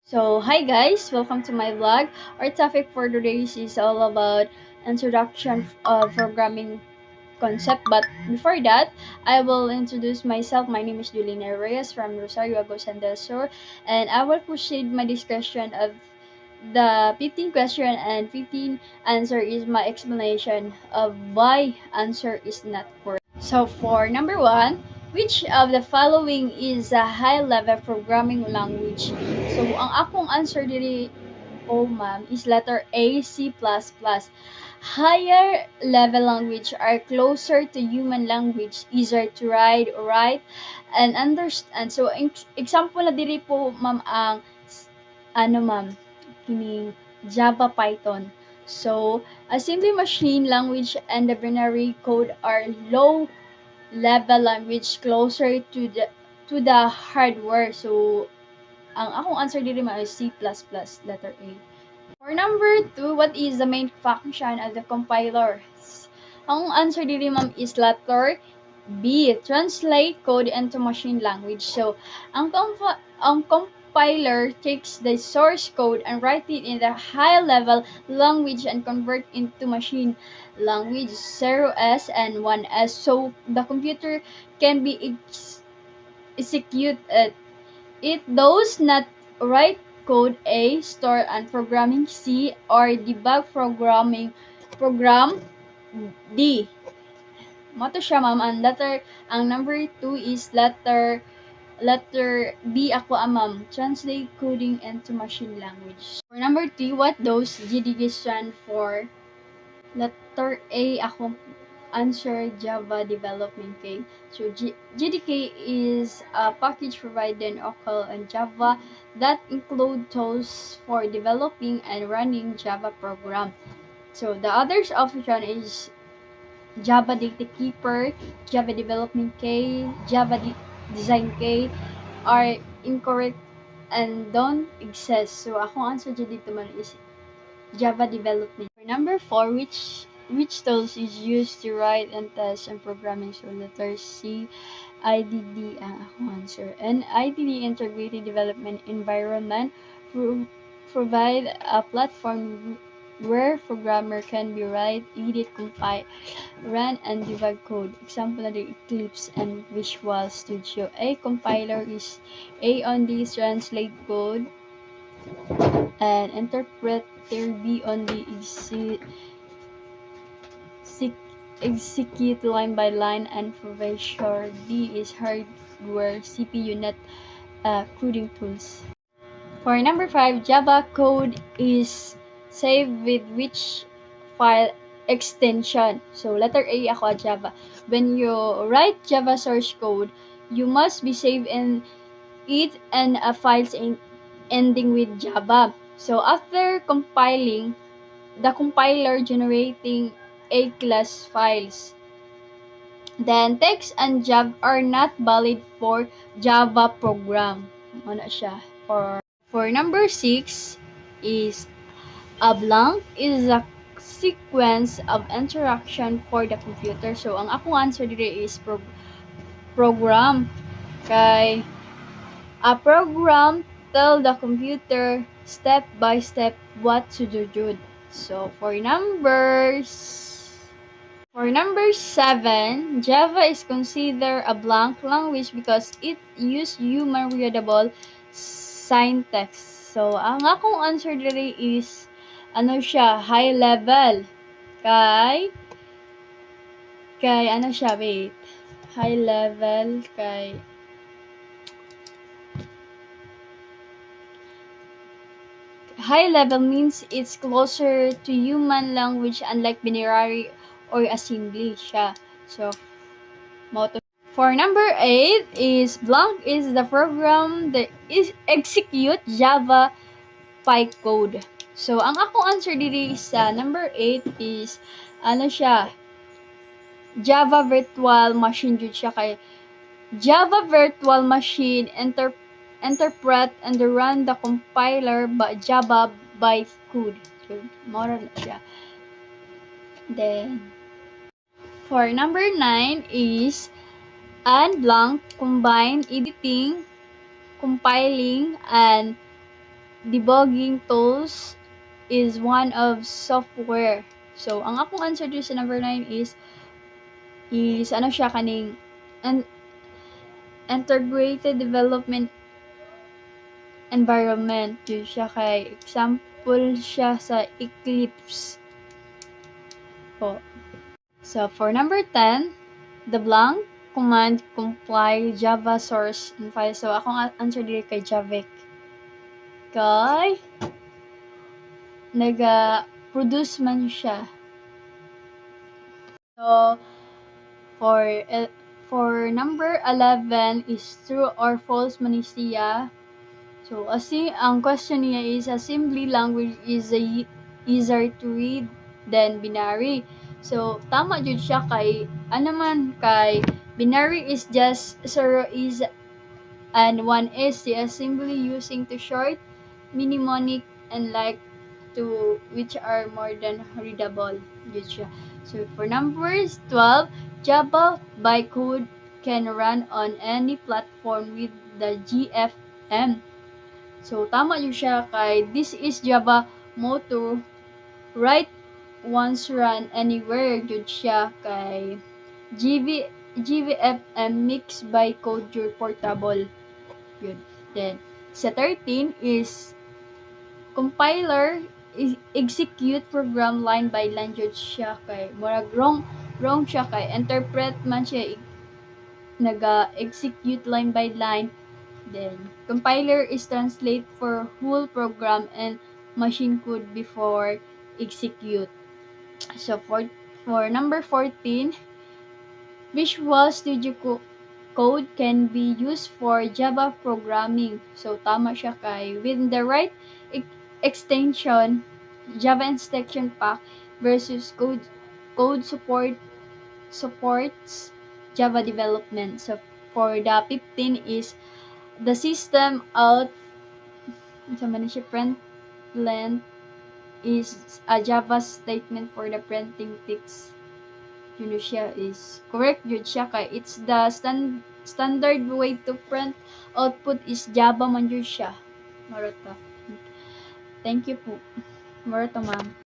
So, hi guys, welcome to my vlog. Our topic for today is all about introduction of programming concept. But before that, I will introduce myself. My name is Julina Reyes from Rosario Agosan del Sur, and I will proceed my discussion of the 15 question and 15 answer is my explanation of why answer is not correct. So for number one, which of the following is a high-level programming language? So ang akong answer diri, oh ma'am, is letter A, C++. Higher level language are closer to human language, easier to read, write, and understand. So example na diri po ma'am ang ma'am, kining Java Python. So, assembly machine language and the binary code are low level language closer to the hardware. So, ang akong answer diri ma is C++, letter A. For number 2, what is the main function of the compiler? Ang answer diri ma'am is letter B, translate code into machine language. So, ang compiler takes the source code and write it in the high-level language and convert into machine language 0s and 1s. So, the computer can be executed. It does not write code A, store and programming C, or debug program D. Mato siya ma'am, ang number 2 is letter B ako ma'am, translate coding into machine language. For number 3, what does GDK stand for? Letter A ako answer, Java Development Kit. So GDK is a package provided in Oracle and Java that include tools for developing and running Java program. So the others option is Java Data Keeper, Java Development K, Java Design K are incorrect and don't exist. So ako answer dito man is Java Development. For number 4, which tools is used to write and test and programming? So letter C, IDD ang akong answer. And IDD, Integrated Development Environment, provide a platform where programmer can be write, edit, compile, run, and debug code. Example na the Eclipse and Visual Studio. A compiler is A on the translate code and interpreter, B on the execute line by line, and provisioner. D is hardware, CPU, not coding tools. For number 5, Java code is saved with which file extension? So letter A ako Java. When you write Java source code, you must be saved in it and files ending with Java. So after compiling, the compiler generating A class files. Then text and Java are not valid for Java program. Ano siya? For number 6 is a blank is a sequence of interaction for the computer. So ang akong answer diri is program. Kay a program tell the computer step by step what to do. So for number 7, Java is considered a blank language because it uses human readable syntax. So ang akong answer diri is siya, high level. Kay ano siya, wait. High level high level means it's closer to human language unlike binary or assembly siya. So, for number 8 is blank is the program that is execute Java PyCode. So, ang akong answer diri sa number 8 is siya, Java Virtual Machine jud siya kay Java Virtual Machine interpret and run the compiler by Java bytecode. So, mora na siya. Then, for number 9 is blank combine editing, compiling, and debugging tools is one of software. So, ang akong answer dito sa number 9 is ano siya kaning an integrated development environment. Yun siya kay example siya sa Eclipse po. So, for number 10, the blank command compile Java source and file. So, akong answer dito kay Javik. Kay naga-produce man siya. So, for number 11 is true or false man siya. So, ang question niya is assembly language is easier to read than binary. So, tama jud siya kay ano man kay binary is just 0 is and 1 is the assembly using to short mnemonic and like to which are more than readable jud siya. So, for numbers 12, Java bytecode can run on any platform with the GFM. So, tama yun siya kay this is Java Motor write once run anywhere jud siya kay GVFM mix by code your portable. Yun. Then, sa 13 is compiler execute program line by line jud siya kay murag wrong siya kay interpret man siya naga-execute line by line. Then, compiler is translate for whole program and machine code before execute. So, for number 14, Visual Studio Code can be used for Java programming. So, tama siya kay with the right extension, Java Extension Pack versus code supports Java development. So, for the 15 is the system out sa siya print length is a Java statement for the printing text. Yun siya is correct yun siya kay it's the standard way to print output is Java man yun siya. Marota. Thank you po. Marota ma'am.